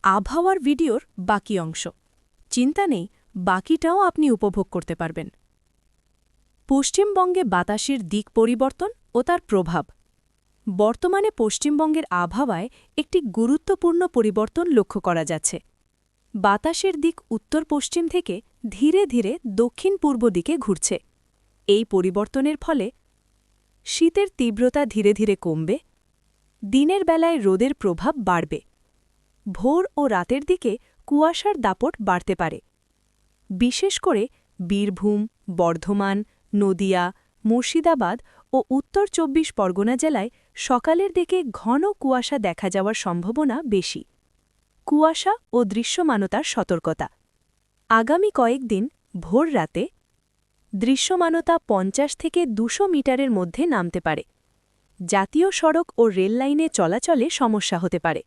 আবহাওয়ার ভিডিওর বাকি অংশ। চিন্তা নেই, বাকিটাও আপনি উপভোগ করতে পারবেন। পশ্চিমবঙ্গে বাতাসের দিক পরিবর্তন ও তার প্রভাব। বর্তমানে পশ্চিমবঙ্গের আবহাওয়ায় একটি গুরুত্বপূর্ণ পরিবর্তন লক্ষ্য করা যাচ্ছে। বাতাসের দিক উত্তর পশ্চিম থেকে ধীরে ধীরে দক্ষিণ পূর্ব দিকে ঘুরছে। এই পরিবর্তনের ফলে শীতের তীব্রতা ধীরে ধীরে কমবে, দিনের বেলায় রোদের প্রভাব বাড়বে, ভোর ও রাতের দিকে কুয়াশার দাপট বাড়তে পারে। বিশেষ করে বীরভূম, বর্ধমান, নদিয়া, মুর্শিদাবাদ ও উত্তর ২৪ পরগনা জেলায় সকালের দিকে ঘন কুয়াশা দেখা যাওয়ার সম্ভাবনা বেশি। কুয়াশা ও দৃশ্যমানতার সতর্কতা। আগামী কয়েকদিন ভোর রাতে দৃশ্যমানতা ৫০ থেকে ২০০ মিটারের মধ্যে নামতে পারে। জাতীয় সড়ক ও রেললাইনে চলাচলে সমস্যা হতে পারে।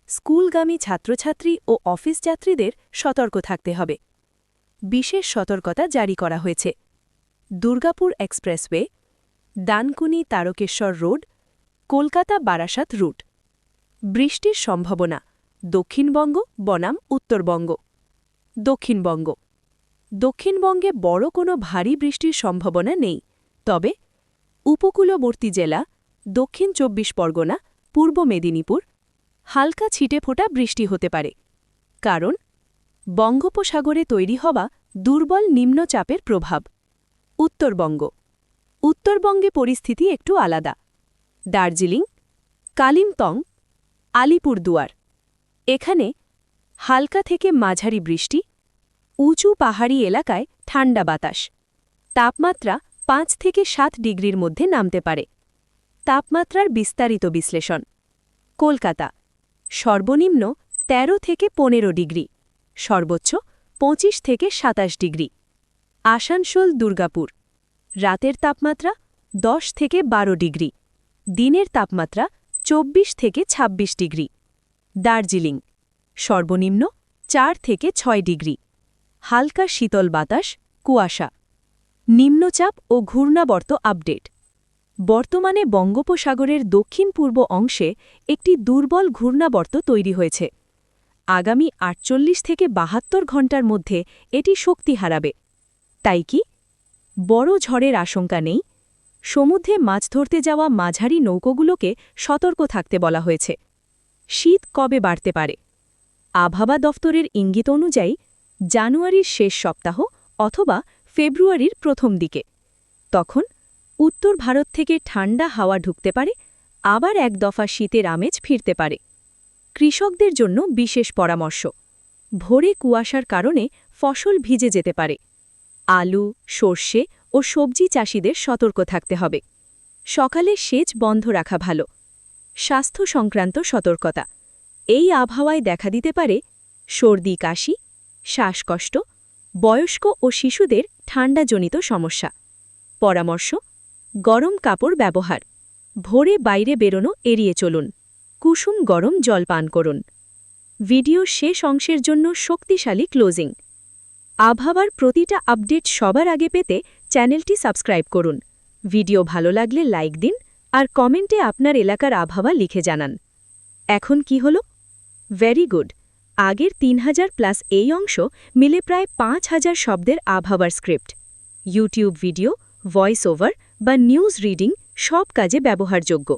স্কুলগামী ছাত্রছাত্রী ও অফিস যাত্রীদের সতর্ক থাকতে হবে। বিশেষ সতর্কতা জারি করা হয়েছে। Durgapur expressway, Dankuni Tarakeswar road, Kolkata Barasat route. বৃষ্টির সম্ভাবনা দক্ষিণবঙ্গ বনাম উত্তরবঙ্গ। দক্ষিণবঙ্গ। দক্ষিণবঙ্গে বড় কোনো ভারী বৃষ্টির সম্ভাবনা নেই, তবে উপকূলবর্তী জেলা, দক্ষিণ ২৪ পরগনা, পূর্ব মেদিনীপুর হালকা ছিটেফোঁটা বৃষ্টি হতে পারে। কারণ বঙ্গোপসাগরে তৈরি হওয়া দুর্বল নিম্নচাপের প্রভাব। উত্তরবঙ্গ। উত্তরবঙ্গে পরিস্থিতি একটু আলাদা। দার্জিলিং, কালিম্পং, আলিপুরদুয়ার। এখানে হালকা থেকে মাঝারি বৃষ্টি, উঁচু পাহাড়ি এলাকায় ঠান্ডা বাতাস। তাপমাত্রা ৫ থেকে ৭ ডিগ্রির মধ্যে নামতে পারে। তাপমাত্রার বিস্তারিত বিশ্লেষণ। কলকাতা সর্বনিম্ন ১৩ থেকে ১৫ ডিগ্রি, সর্বোচ্চ ২৫ থেকে ২৭ ডিগ্রি। আসানসোল, দুর্গাপুর রাতের তাপমাত্রা ১০ থেকে ১২ ডিগ্রি, দিনের তাপমাত্রা ২৪ থেকে ২৬ ডিগ্রি। দার্জিলিং সর্বনিম্ন ৪ থেকে ৬ ডিগ্রি, হালকা শীতল বাতাস, কুয়াশা। নিম্নচাপ ও ঘূর্ণাবর্ত আপডেট। বর্তমানে বঙ্গোপসাগরের দক্ষিণ পূর্ব অংশে একটি দুর্বল ঘূর্ণাবর্ত তৈরি হয়েছে। আগামী ৪৮ থেকে ৭২ ঘণ্টার মধ্যে এটি শক্তি হারাবে। তাই কি বড় ঝড়ের আশঙ্কা নেই? সমুদ্রে মাছ ধরতে যাওয়া মাঝারি নৌকোগুলোকে সতর্ক থাকতে বলা হয়েছে। শীত কবে বাড়তে পারে? আবহাওয়া দফতরের ইঙ্গিত অনুযায়ী জানুয়ারির শেষ সপ্তাহ অথবা ফেব্রুয়ারির প্রথম দিকে। তখন উত্তর ভারত থেকে ঠান্ডা হাওয়া ঢুকতে পারে, আবার এক দফা শীতের আমেজ ফিরতে পারে। কৃষকদের জন্য বিশেষ পরামর্শ। ভোরে কুয়াশার কারণে ফসল ভিজে যেতে পারে। আলু, সর্ষে ও সবজি চাষিদের সতর্ক থাকতে হবে। সকালে সেচ বন্ধ রাখা ভালো। স্বাস্থ্য সংক্রান্ত সতর্কতা। এই আবহাওয়ায় দেখা দিতে পারে সর্দি, কাশি, শ্বাসকষ্ট, বয়স্ক ও শিশুদের ঠান্ডাজনিত সমস্যা। পরামর্শ: গরম কাপড় ব্যবহার। ভোরে বাইরে বেরোনো এড়িয়ে চলুন। কুসুম গরম জল পান করুন। ভিডিও শেষ অংশের জন্য শক্তিশালী ক্লোজিং। আবহাওয়ার প্রতিটা আপডেট সবার আগে পেতে চ্যানেলটি সাবস্ক্রাইব করুন। ভিডিও ভালো লাগলে লাইক দিন আর কমেন্টে আপনার এলাকার আবহাওয়া লিখে জানান। এখন কি হলো? Very good. আগের ৩০০০+ এই অংশ মিলে প্রায় ৫০০০ শব্দের আবহাওয়ার script. YouTube video, voice over বা নিউজ রিডিং সব কাজে ব্যবহারযোগ্য।